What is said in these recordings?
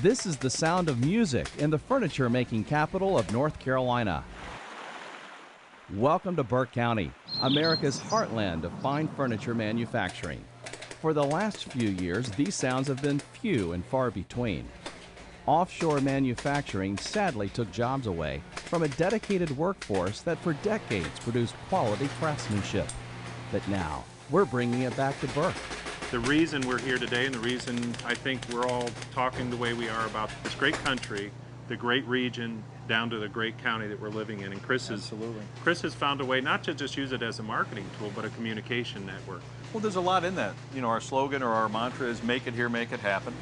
This is the sound of music in the furniture-making capital of North Carolina. Welcome to Burke County, America's heartland of fine furniture manufacturing. For the last few years, these sounds have been few and far between. Offshore manufacturing sadly took jobs away from a dedicated workforce that for decades produced quality craftsmanship. But now, we're bringing it back to Burke. The reason we're here today and the reason I think we're all talking the way we are about this great country, the great region, down to the great county that we're living in. And Chris has found a way not to just use it as a marketing tool, but a communication network. Well, there's a lot in that. You know, our slogan or our mantra is make it here, make it happen.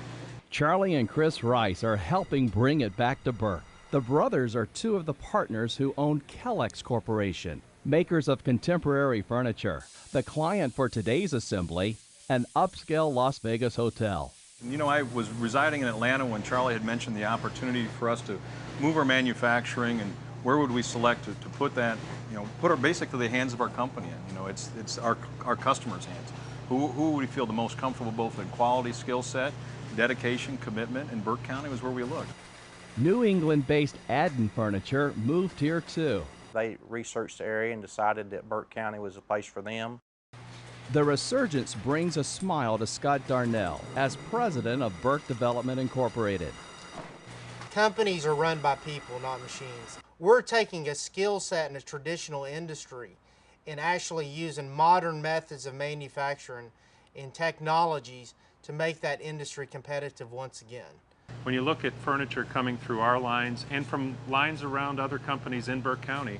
Charlie and Chris Rice are helping bring it back to Burke. The brothers are two of the partners who own Kellex Corporation, makers of contemporary furniture. The client for today's assembly, an upscale Las Vegas hotel. You know, I was residing in Atlanta when Charlie had mentioned the opportunity for us to move our manufacturing, and where would we select to put that, you know, put our basically the hands of our company in. You know, it's our customers' hands. Who would we feel the most comfortable both in quality, skill set, dedication, commitment, and Burke County was where we looked. New England-based Adden Furniture moved here too. They researched the area and decided that Burke County was a place for them. The resurgence brings a smile to Scott Darnell as president of Burke Development Incorporated. Companies are run by people, not machines. We're taking a skill set in a traditional industry and actually using modern methods of manufacturing and technologies to make that industry competitive once again. When you look at furniture coming through our lines and from lines around other companies in Burke County,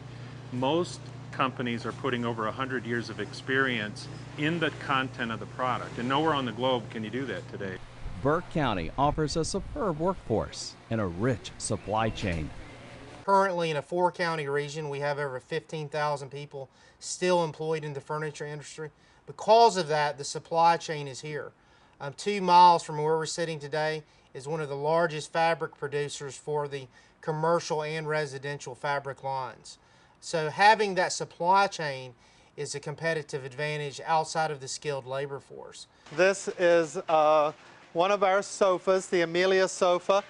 most companies are putting over 100 years of experience in the content of the product, and nowhere on the globe can you do that today. Burke County offers a superb workforce and a rich supply chain. Currently in a 4-county region, we have over 15,000 people still employed in the furniture industry. Because of that, the supply chain is here. 2 miles from where we're sitting today is one of the largest fabric producers for the commercial and residential fabric lines. So having that supply chain is a competitive advantage outside of the skilled labor force. This is one of our sofas, the Amelia sofa.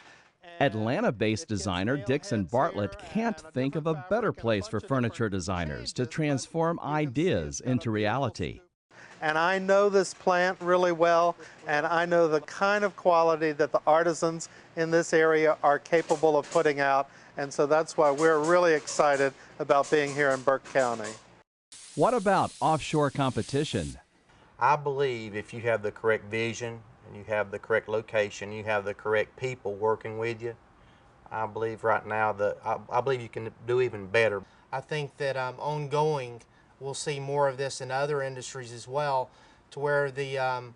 Atlanta-based designer Dixon Bartlett can't think of a better place for furniture designers to transform ideas into reality. And I know this plant really well, and I know the kind of quality that the artisans in this area are capable of putting out, and so that's why we're really excited about being here in Burke County. What about offshore competition? I believe if you have the correct vision and you have the correct location, you have the correct people working with you, I believe right now that I believe you can do even better. I think that ongoing we'll see more of this in other industries as well, to where the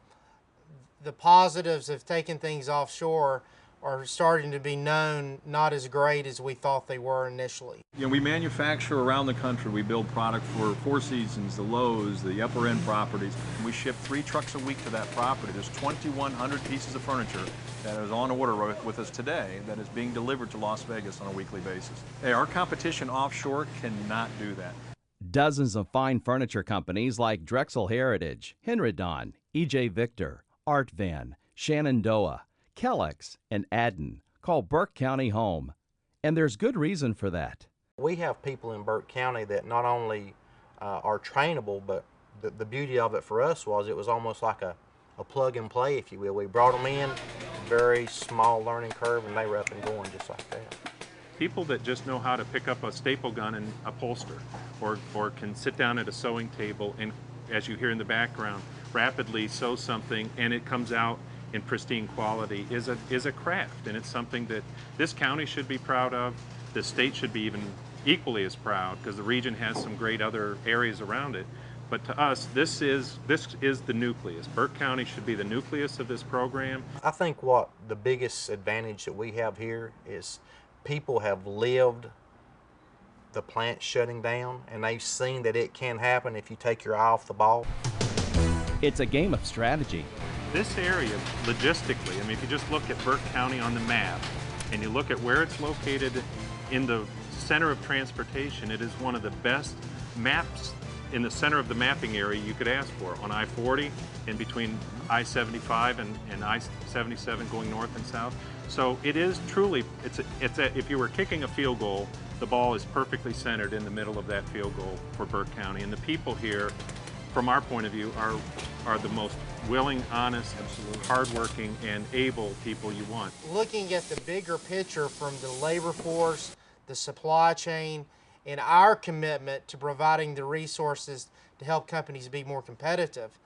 positives of taking things offshore are starting to be known not as great as we thought they were initially. You know, we manufacture around the country. We build product for Four Seasons, the Lowe's, the upper end properties. We ship 3 trucks a week to that property. There's 2,100 pieces of furniture that is on order with us today that is being delivered to Las Vegas on a weekly basis. Hey, our competition offshore cannot do that. Dozens of fine furniture companies like Drexel Heritage, Henredon, E.J. Victor, Art Van, Shenandoah, Kellex, and Adden call Burke County home. And there's good reason for that. We have people in Burke County that not only are trainable, but the beauty of it for us was it was almost like a plug and play, if you will. We brought them in, very small learning curve, and they were up and going just like that. People that just know how to pick up a staple gun and upholster, or can sit down at a sewing table and, as you hear in the background, rapidly sew something and it comes out in pristine quality is a craft, and it's something that this county should be proud of. The state should be even equally as proud, because the region has some great other areas around it. But to us, this is the nucleus. Burke County should be the nucleus of this program. I think what the biggest advantage that we have here is people have lived the plant shutting down, and they've seen that it can happen if you take your eye off the ball. It's a game of strategy. This area, logistically, I mean, if you just look at Burke County on the map, and you look at where it's located in the center of transportation, it is one of the best maps in the center of the mapping area you could ask for, on I-40 and between I-75 and I-77 going north and south. So it is truly, if you were kicking a field goal, the ball is perfectly centered in the middle of that field goal for Burke County. And the people here, from our point of view, are the most willing, honest, hardworking, and able people you want. Looking at the bigger picture from the labor force, the supply chain, and our commitment to providing the resources to help companies be more competitive,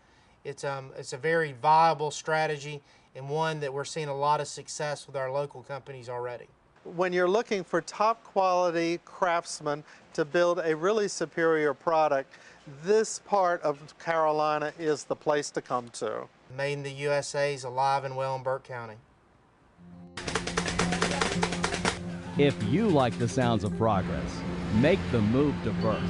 it's a very viable strategy and one that we're seeing a lot of success with our local companies already. When you're looking for top quality craftsmen to build a really superior product, this part of Carolina is the place to come to. Made in the USA is alive and well in Burke County. If you like the sounds of progress, make the move to Burke.